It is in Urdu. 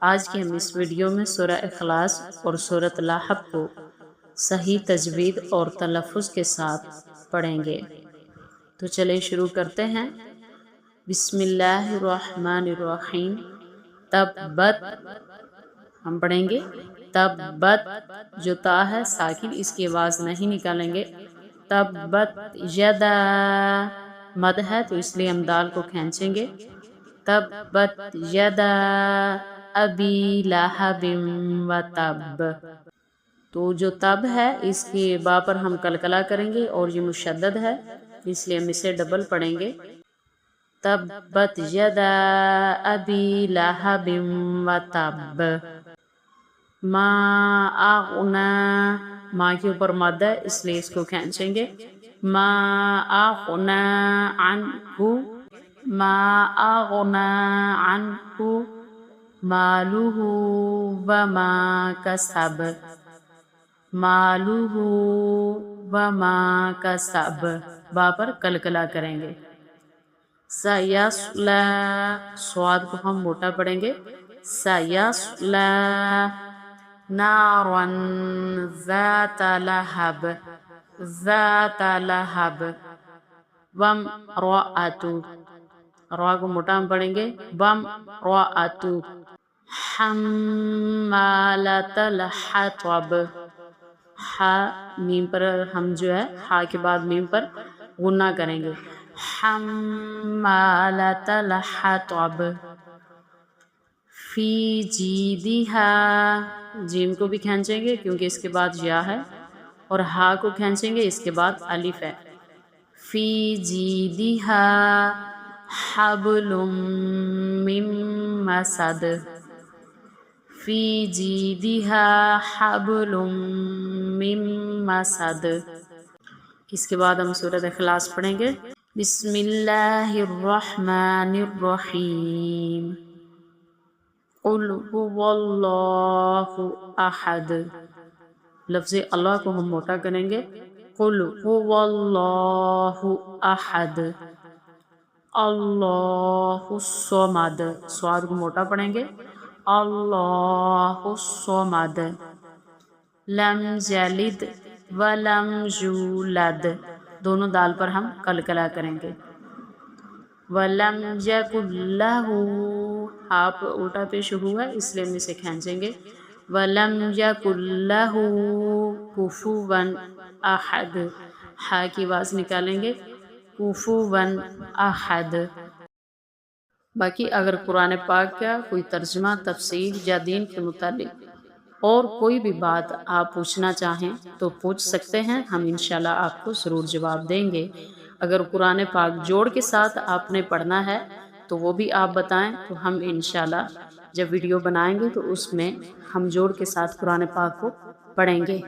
آج کے ہم اس ویڈیو میں سورہ اخلاص اور سورۃ لاحب کو صحیح تجوید اور تلفظ کے ساتھ پڑھیں گے۔ تو چلیں شروع کرتے ہیں۔ بسم اللہ الرحمن الرحیم۔ تبت ہم پڑھیں گے تبت، جو تا ہے ساکن، اس کی آواز نہیں نکالیں گے۔ تبت یدا مد ہے تو اس لیے ہم دال کو کھینچیں گے۔ تبت یدا ابی لہب و تب، تو جو تب ہے اس کے با پر ہم قلقلہ کریں گے اور یہ مشدد ہے اس لیے ہم اسے ڈبل پڑھیں گے۔ تبت یدا ابی لہب و تب، ما اغنا، ما کے اوپر مد ہے اس لیے اس کو کھینچیں گے۔ ما اغنا عنہ، ما اغنا عنہ مالہ وما کسب، مالہ وما کسب، با پر قلقلہ کریں گے۔ سیصلی، صاد کو ہم موٹا پڑھیں گے۔ سیصلی نارا ذات لہب، ذات لہب، وامرأۃ، را کو موٹا ہم پڑھیں گے۔ وامرأۃ حمالۃ الحطب، ہا میم پر ہم جو ہے ہا کے بعد میم پر غنہ کریں گے۔ حمالۃ الحطب، فی جیدہا، جیم کو بھی کھینچیں گے کیونکہ اس کے بعد یا ہے، اور ہا کو کھینچیں گے اس کے بعد الف ہے۔ فی جیدہا حبل من مسد، فی جیدہا حبل من مسد۔ اس کے بعد ہم سورۃ اخلاص پڑھیں گے۔ بسم اللہ الرحمن الرحیم۔ قل هو اللہ احد، لفظ اللہ کو ہم موٹا کریں گے۔ قل هو اللہ احد، اللہ الصمد، صاد کو موٹا پڑھیں گے۔ اللہ الصمد، لم یلد ولم یولد، دونوں دال پر ہم قلقلہ کریں گے۔ ولم یکن لہ، آپ الٹا پیش ہوا ہے اس لیے ہم اسے کھینچیں گے۔ ولم یکن لہ کفوا احد، ہا کی آواز نکالیں گے۔ کفوا احد۔ باقی اگر قرآن پاک کا کوئی ترجمہ، تفسیر یا دین کے متعلق اور کوئی بھی بات آپ پوچھنا چاہیں تو پوچھ سکتے ہیں، ہم انشاءاللہ آپ کو ضرور جواب دیں گے۔ اگر قرآن پاک جوڑ کے ساتھ آپ نے پڑھنا ہے تو وہ بھی آپ بتائیں تو ہم انشاءاللہ جب ویڈیو بنائیں گے تو اس میں ہم جوڑ کے ساتھ قرآن پاک کو پڑھیں گے۔